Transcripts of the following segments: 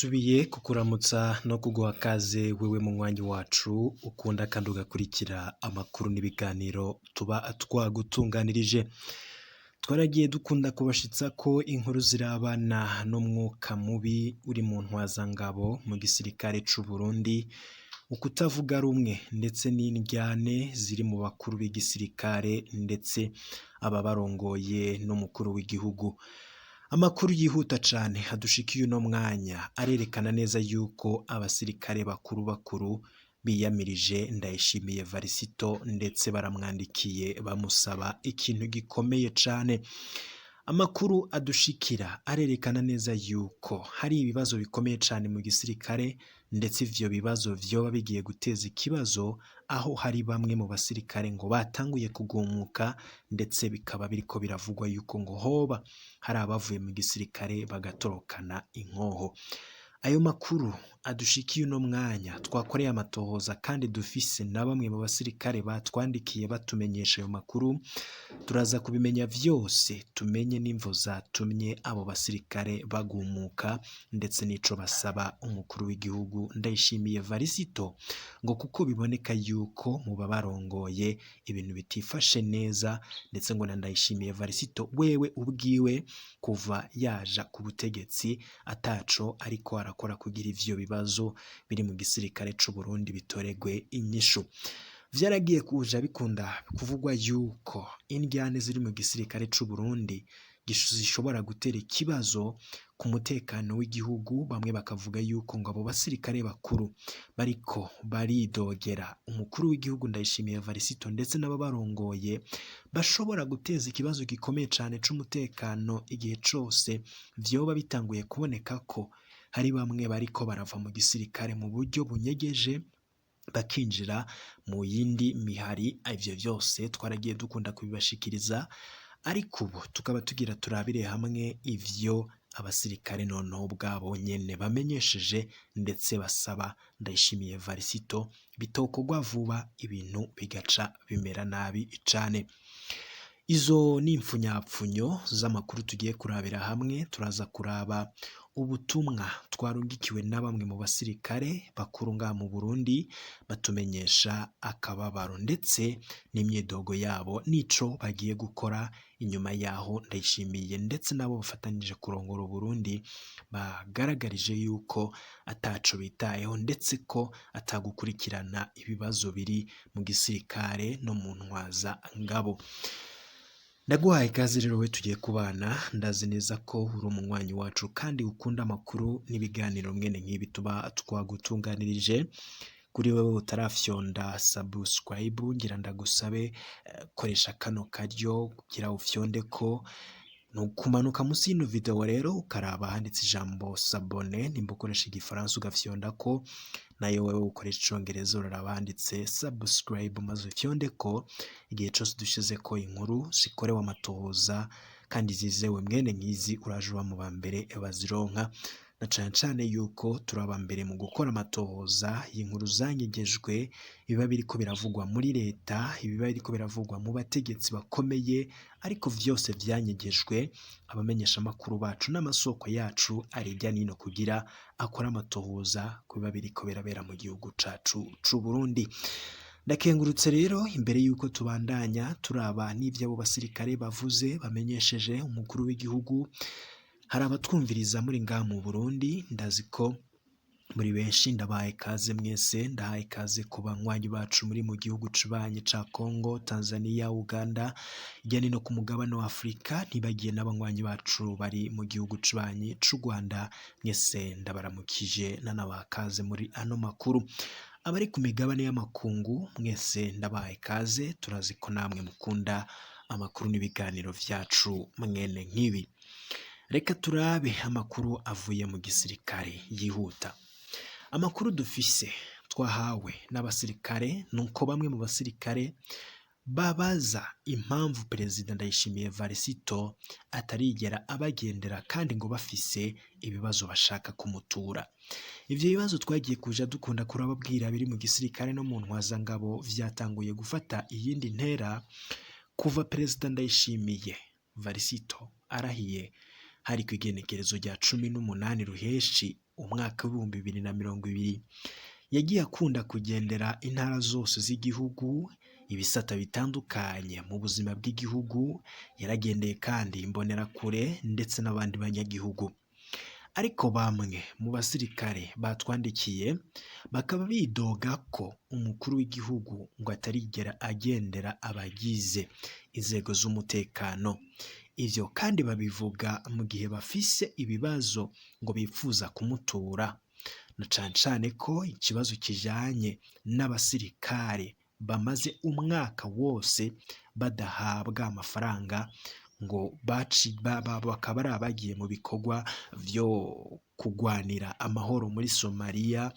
Ndasubiye kukuramutsa no kuguha kaze wewe munywanyi wacu ukunda kandi ugakurikira amakuru n'ibiganiro tuba twagutunganirije. Twaragiye dukunda kubashitsa ko inkuru zirabana n'umwuka mubi uri mu ntwazangabo mu gisirikare c'u Burundi, ukutavuga rumwe ndetse n'indyane ziri mu bakuru b'igisirikare ndetse ababarongoye n'umukuru w'igihugu. Amakuru yihuta cane adushikiye uno mwanya arerekana neza yuko abasirikare bakuru biyamirije Ndayishimiye Varisito ndetse baramwandikiye bamusaba ikintu gikomeye cane. Amakuru adushikira arerekana neza yuko hari ibibazo bikomeye cane mu gisirikare ndetse ivyo bibazo vyoba bigiye guteza ikibazo, aho hari bamwe mu basirikare ngo batanguye kugumuka ndetse bikaba biriko biravugwa yuko ngo hoba hari abavuye mu gisirikare bagatorokana inkoho. Ayo makuru adushikiye uno mwanya twakoreye amatohoza kandi dufise na bamwe mu basirikare batwandikiye batumenyesha ayo makuru, turaza kubimenya vyose tumenye n'imvo zatumye abo basirikare bagumuka ndetse n'ico basaba umukuru w'igihugu Ndayishimiye Varisito, ngo kuko biboneka yuko mu babarongoye ibintu bitifashe neza ndetse ngo na Ndayishimiye Varisito wewe ubwiwe kuva yaja ku butegetsi ataco ariko arakora kugira ivyo bibazo biri mu gisirikare c'u Burundi bitoregwe inyishu. Vyaragiye kuja bikunda kuvugwa yuko indyane ziri mu gisirikare c'u Burundi zishobora gutera ikibazo ku mutekano w'igihugu. Bamwe bakavuga yuko ngo abo basirikare bakuru bariko baridogera umukuru w'igihugu Ndayishimiye Varisito ndetse n'ababarongoye bashobora guteza ikibazo gikomeye cane c'umutekano igihe cose vyoba bitanguye kuboneka ko hari bamwe bariko barava mu gisirikare mu buryo bunyegeje bakinjira mu yindi mihari. Ivyo vyose twaragiye dukunda kubibashikiriza, ariko ubu tukaba tugira turabire hamwe ivyo abasirikare noneho ubwabo nyene bamenyesheje ndetse basaba Ndayishimiye Varisito bitokorwa vuba ibintu bigaca bimera nabi cane. Izo ni impfunyapfunyo z'amakuru tugiye kurabira hamwe. Turaza kuraba ubutumwa twarungikiwe na bamwe mu basirikare bakuru ngaha mu Burundi batumenyesha akababaro ndetse n'imyidogo yabo n'ico bagiye gukora inyuma yaho Ndayishimiye ndetse nabo bafatanije kurongora Burundi bagaragarije yuko ataco bitayeho ndetse ko atagukurikirana ibibazo biri mu gisirikare no mu ntwaza ngabo. Ndaguhaye ikaze rero we tugiye kubana, ndazi neza ko uri umunywanyi wacu kandi ukunda amakuru n'ibiganiro mwene nk'ibi tuba twagutunganirije. Kuri wewe utarafyonda subscribe ngira ndagusabe koresha kano karyo kugira ufyonde ko nukumanuka musi y'ino video rero ukaraba handitse ijambo s'abonner, nimba ukoresha igifaransa ugafyonda ko, nayo wewe ukoresha icongereza uraraba handitse subscribe maze ufyonde ko igihe cose dushize ko inkuru zikorewe amatohoza kandi zizewe mwene nkizi uraje uba mu bambere bazironka, na cane cane yuko turaba mbere mu gukora amatohoza y'inkuru zanyegejwe, ibiba biriko biravugwa muri leta, ibiba biriko biravugwa mu bategetsi bakomeye, ariko vyose vyanyegejwe. Abamenyesha amakuru bacu n'amasoko yacu ari hirya nino kugira akora amatohoza ku biba biriko birabera mu gihugu cacu c'u Burundi. Ndakengurutse rero imbere yuko tubandanya turaba n'ivyo abo basirikare bavuze bamenyesheje umukuru w'igihugu. Hari abatwumviriza muri ngaha mu Burundi, ndazi ko muri benshi, ndabaye kaze mwese, ndahaye kaze ku banywanyi bacu muri mu gihugu cibanye ca Congo, Tanzania, Uganda, hirya no ku mugabane wa Afrika, ntibagiye n'abanywanyi bacu bari mu gihugu cibanye c'u Rwanda. Mwese ndabaramukije nanabaha kaze muri ano makuru. Abari ku migabane y'amakungu mwese ndabaye kaze, turazi ko namwe mukunda amakuru n'ibiganiro vyacu mwene nk'ibi. Reka turabe amakuru avuye mu gisirikare yihuta. Amakuru dufise twahawe n'abasirikare nuko bamwe mu basirikare babaza impamvu Perezida Ndayishimiye Varisito atarigera abagendera kandi ngo bafise ibibazo bashaka kumutura. Ivyo bibazo twagiye kuja dukunda kurababwira biri mu gisirikare no mu ntwazangabo vyatanguye gufata iyindi ntera kuva Perezida Ndayishimiye Varisito arahiye hari ku igenekerezo rya 18 ruheshi umwaka w'ibihumbi 2020 yagiye akunda kugendera intara zose z'igihugu, ibisata bitandukanye mu buzima bw'igihugu, yaragendeye kandi imbonerakure ndetse n'abandi banyagihugu. Ariko bamwe mu basirikare batwandikiye bakaba bidoga ko umukuru w'igihugu ngo atarigera agendera abagize inzego z'umutekano. Ivyo kandi babivuga mu gihe bafise ibibazo ngo bifuza kumutura, na cane cane ko ikibazo kijanye n'abasirikare bamaze umwaka wose badahabwa amafaranga, ngo bakaba ari abagiye mu bikorwa vyo kugwanira amahoro muri Somalia,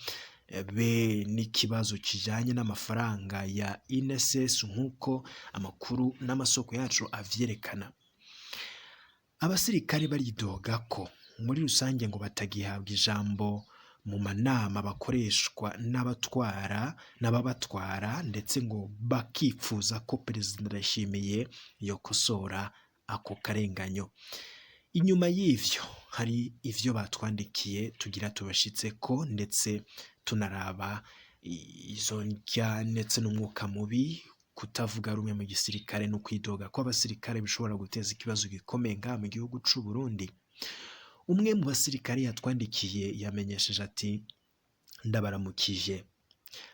be n'ikibazo kijanye n'amafaranga ya INSS nk'uko amakuru n'amasoko yacu avyerekana. Abasirikare baridoga ko muri rusange ngo batagihabwa ijambo mu manama bakoreshwa n'ababatwara ndetse ngo bakifuza ko Perezida Ndayishimiye yokosora ako karenganyo. Inyuma y'ivyo hari ivyo batwandikiye tugira tubashitse ko, ndetse tunaraba izo ndya ndetse n'umwuka mubi, kutavuga rumwe mu gisirikare no kwidoga ko abasirikare bishobora guteza ikibazo gikomeye ngaha mu gihugu c'u Burundi. Umwe mu basirikare yatwandikiye yamenyesheje ati: ndabaramukije,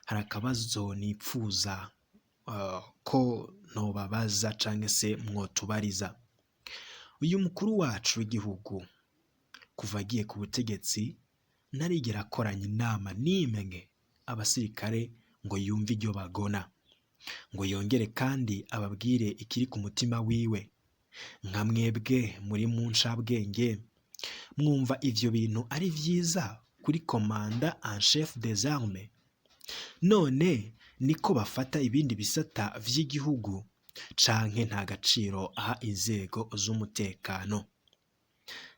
hari akabazo nipfuza ko nobabaza canke se mwotubariza. Uyu mukuru wacu w'igihugu kuva agiye ku butegetsi ntarigera akoranya inama n'imwe abasirikare ngo yumve iryo bagona, ngo yongere kandi ababwire ikiri ku mutima wiwe. Nka mwebwe muri mu ncabwenge mwumva ivyo bintu ari vyiza kuri Commandant en Chef des Armées? None niko bafata ibindi bisata vy'igihugu canke nta gaciro aha inzego z'umutekano?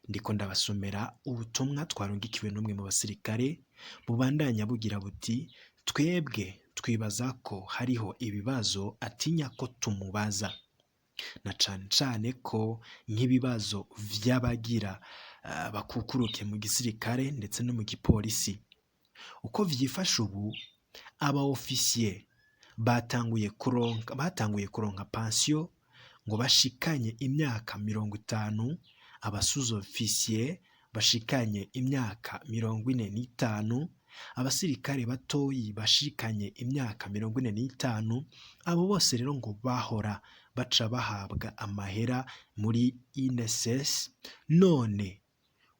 Ndiko ndabasomera ubutumwa twarungikiwe n'umwe mu basirikare bubandanya bugira buti: twebwe twibaza ko hariho ibibazo atinya ko tumubaza, na cane cane ko nk'ibibazo vy'abagira bakukuruke mu gisirikare ndetse no mu gipolisi. Uko vyifashe ubu, aba officier batanguye kuronka pension ngo bashikanye imyaka 50, abasuza officier bashikanye imyaka 45, abasirikare batoyi bashikanye imyaka 45. Abo bose rero ngo bahora baca bahabwa amahera muri INSS, none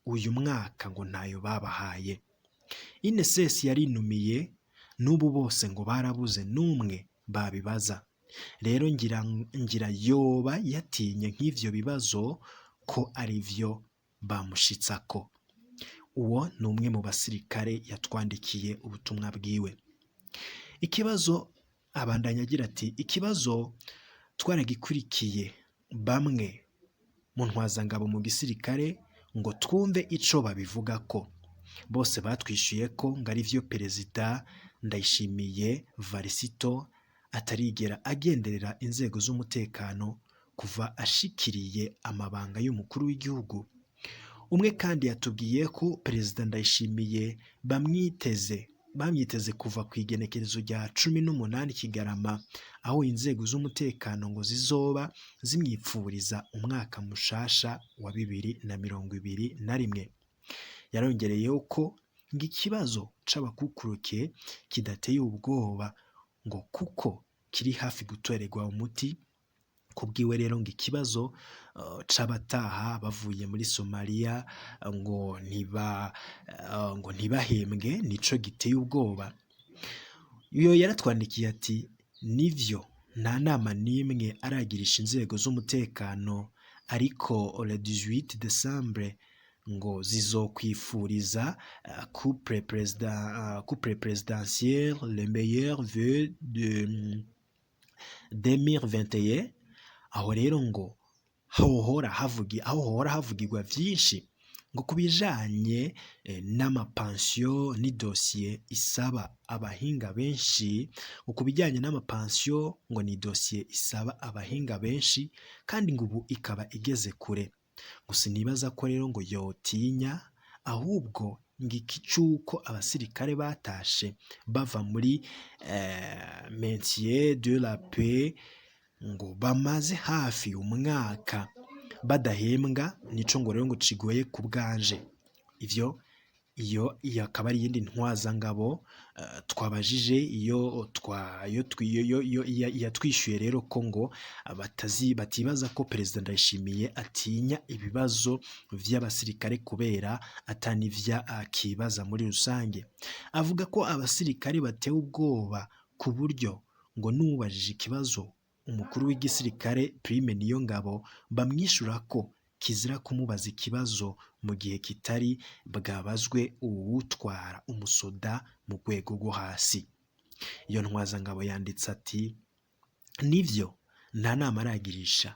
uyu mwaka ngo ntayo babahaye. INSS yarinumiye, n'ubu bose ngo barabuze n'umwe babibaza. Rero ngira yoba yatinye nk'ivyo bibazo ko ari vyo bamushitsako. Uwo ni umwe mu basirikare yatwandikiye ubutumwa bwiwe. Ikibazo abandanya agira ati: ikibazo twaragikurikiye bamwe mu ntwazangabo mu gisirikare ngo twumve ico babivugako. Bose batwishuye ko ngo ari vyo Perezida Ndayishimiye Varisito atarigera agenderera inzego z'umutekano kuva ashikiriye amabanga y'umukuru w'igihugu. Umwe kandi yatubwiye ko Perezida Ndayishimiye bamwiteze kuva ku igenekerezo rya 18 Kigarama, aho inzego z'umutekano ngo zizoba zimwipfuriza umwaka mushasha wa 2021. Yarongereyeho ko ngo ikibazo c'abakukuruke kidateye ubwoba ngo kuko kiri hafi gutorerwa umuti. Kubwiwe rero ngo ikibazo c'abataha bavuye muri Somalia ngo ntibahembwe nico giteye ubwoba. Uyo yaratwandikiye ati: nivyo nta nama n'imwe aragirisha inzego z'umutekano, ariko le 18 Decembre ngo zizokwifuriza couple présidentiel le meilleur vœu de 2021. Aho rero ngo hohora havugirwa vyinshi ngo kubijanye n'amapansiyo ni dosiye isaba abahinga benshi. Kubijanye n'amapansiyo ngo ni dosiye isaba abahinga benshi, kandi ngo ubu ikaba igeze kure. Gusa nibaza ko rero ngo yotinya, ahubwo ngiki cy'uko abasirikare batashe bava muri Metier de la Paix ngo bamaze hafi umwaka badahembwa, nico ngo rero ngo cigoye ku bwanje. Iyo akaba ari iyindi ntwazangabo twabajije, yatwishyuye rero ko ngo batibaza ko Perezida Ndayishimiye atinya ibibazo vy'abasirikare kubera atanivya akibaza muri rusange. Avuga ko abasirikare batewe ubwoba ku buryo ngo n'ubajije ikibazo umukuru w'igisirikare Prime Niyongabo bamwishura ko kizira kumubaza ikibazo mu gihe kitari bwabazwe uwutwara umusoda mu rwego rwo hasi. Iyo ntwazangabo yanditse ati nivyo nta nama aragirisha,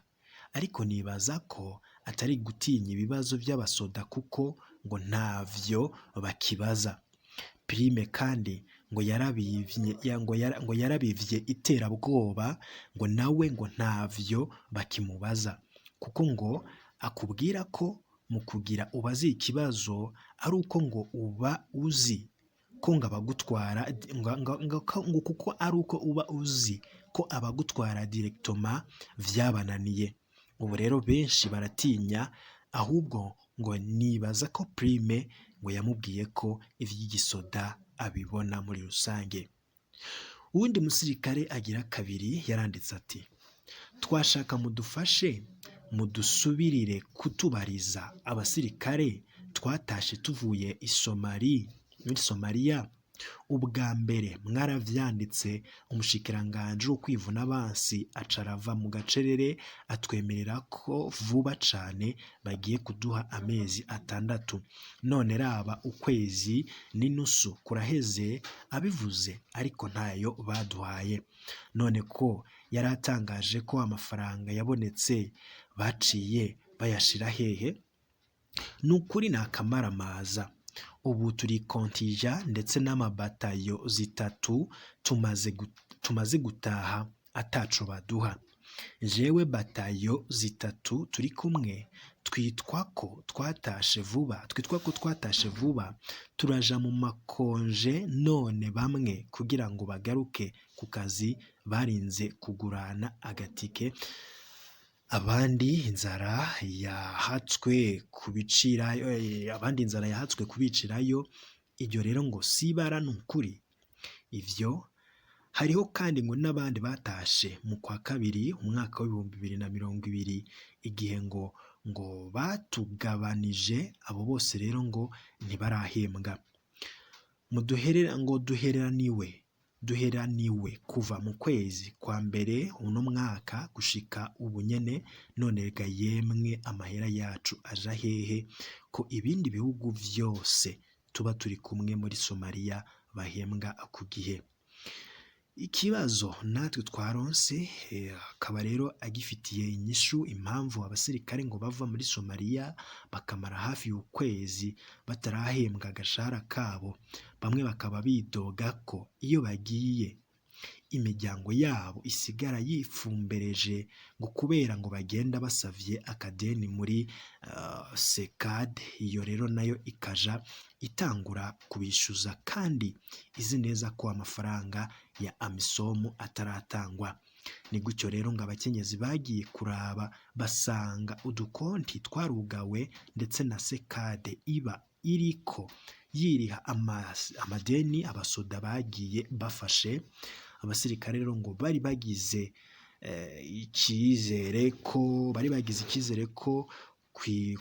ariko nibaza ko atari gutinya ibibazo by'abasoda kuko ngo ntavyo bakibaza. Prime kandi ngo yarabivye iterabwoba ngo nawe ngo ntavyo bakimubaza, kuko ngo akubwira ko mu kugira ubazi ikibazo ari uko ngo uba uzi ko ngo abagutwara ngo kuko ari uko uba uzi ko abagutwara directement vyabananiye. Ubu rero benshi baratinya, ahubwo ngo nibaza ko Prime ngo yamubwiye ko ivy'igisoda abibona muri rusange. Uwundi musirikare agira kabiri yaranditse ati twashaka mudufashe mudusubirire kutubariza abasirikare twatashe tuvuye muri Somalia. Ubwa mbere mwaravyanditse, umushikiranganje wo kwivuna abansi acarava mu gacerere atwemerera ko vuba cane bagiye kuduha amezi 6, none raba ukwezi n'inusu kuraheze abivuze, ariko ntayo baduhaye. None ko yaratangaje ko amafaranga yabonetse baciye bayashira hehe? Nukuri nakamaramaza. Ubu turi kontija ndetse n'amabatayo 3 tumaze gutaha ataco baduha. Jewe batayo 3 turi kumwe twitwa ko twatashe vuba turaja mu makonje, none bamwe kugira ngo bagaruke ku kazi barinze kugurana agatike, abandi inzara yahatswe kubicirayo. Iryo rero ngo sibara n'ukuri. Ivyo hariho kandi ngo n'abandi batashe mu kwa kabiri umwaka w'2020 igihe ngo batugabanije, abo bose rero ngo ntibarahembwa. Duheraniwe kuva mu kwezi kwa mbere uno mwaka gushika ubu nyene, none ga yemwe amahera yacu aja hehe ko ibindi bihugu vyose tuba turi kumwe muri Somalia bahembwa ku gihe? Ikibazo natwe twaronse akaba rero agifitiye inyishu impamvu abasirikare ngo bava muri Somalia bakamara hafi ukwezi batarahembwa agashahara kabo. Bamwe bakaba bidoga ko iyo bagiye imiryango yabo isigara yifumbereje ngo kubera ngo bagenda basavye akadeni muri SECAD. Iyo rero nayo ikaja itangura kubishuza kandi izi neza ko amafaranga ya AMISOM ataratangwa. Ni gutyo rero ngo abakenyezi bagiye kuraba basanga udukonti twarugawe ndetse na SECAD iba iriko yiriha amadeni abasoda bagiye bafashe. Abasirikare rero ngo bari bagize icyizere ko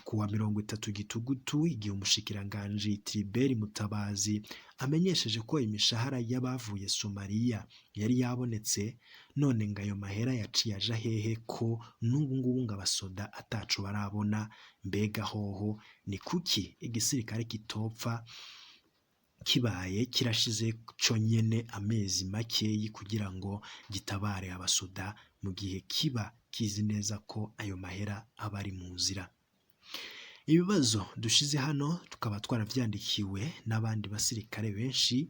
kuwa 30 Gitugutu igihe umushikiranganje Tribert Mutabazi amenyesheje ko imishahara y'abavuye Somalia yari yabonetse, none ngo ayo mahera yaciye aja hehe ko n'ubu ngubu ngo abasoda ataco barabona? Mbega hoho ni kuki igisirikare kitopfa kibaye kirashize co nyene amezi makeyi kugira ngo gitabare abasoda mu gihe kiba kizi neza ko ayo mahera aba ari mu nzira? Ibibazo dushize hano tukaba twaravyandikiwe n'abandi basirikare benshi,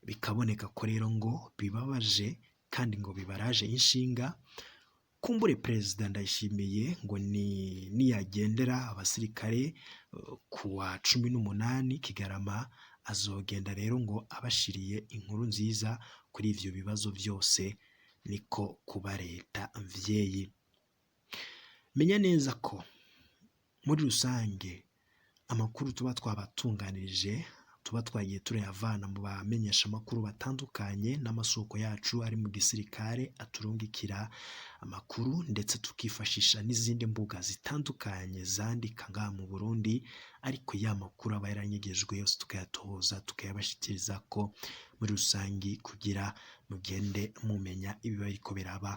bikaboneka ko rero ngo bibabaje kandi ngo bibaraje inshinga kumbure Perezida Ndayishimiye ngo niyagendera abasirikare kuwa 18 Kigarama azogenda rero ngo abashiriye inkuru nziza kuri ivyo bibazo byose, niko kuba leta mvyeyi. Menya neza ko muri rusange amakuru tuba twabatunganirije tuba twagiye turayavana mu bamenyesha amakuru batandukanye n'amasoko yacu ari mu gisirikare aturungikira amakuru, ndetse tukifashisha n'izindi mbuga zitandukanye zandika ngaha mu Burundi, ariko ya makuru aba yaranyegejwe yose tukayatohoza tukayabashikiriza ko muri rusangi kugira mugende mumenya ibiba biriko biraba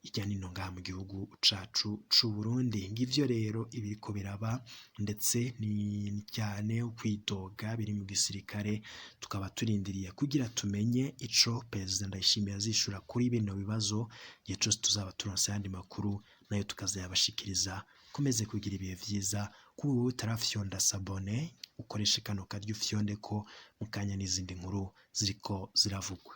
irya nino ngaha mu gihugu cacu c'u Burundi. Ngivyo rero ibiriko biraba, ndetse ni cyane ukwidoga biri mu gisirikare, tukaba turindiriye kugira tumenye ico Perezida Ndayishimiye azishura kuri bino bibazo. Igihe cose tuzaba turonse ayandi makuru nayo tukazayabashikiriza. Komeze kugira ibihe vyiza. Kuri wowe utarafyonda sabone, ukoreshe kano karyo ufyonde ko mukanya n'izindi nkuru ziriko ziravugwa.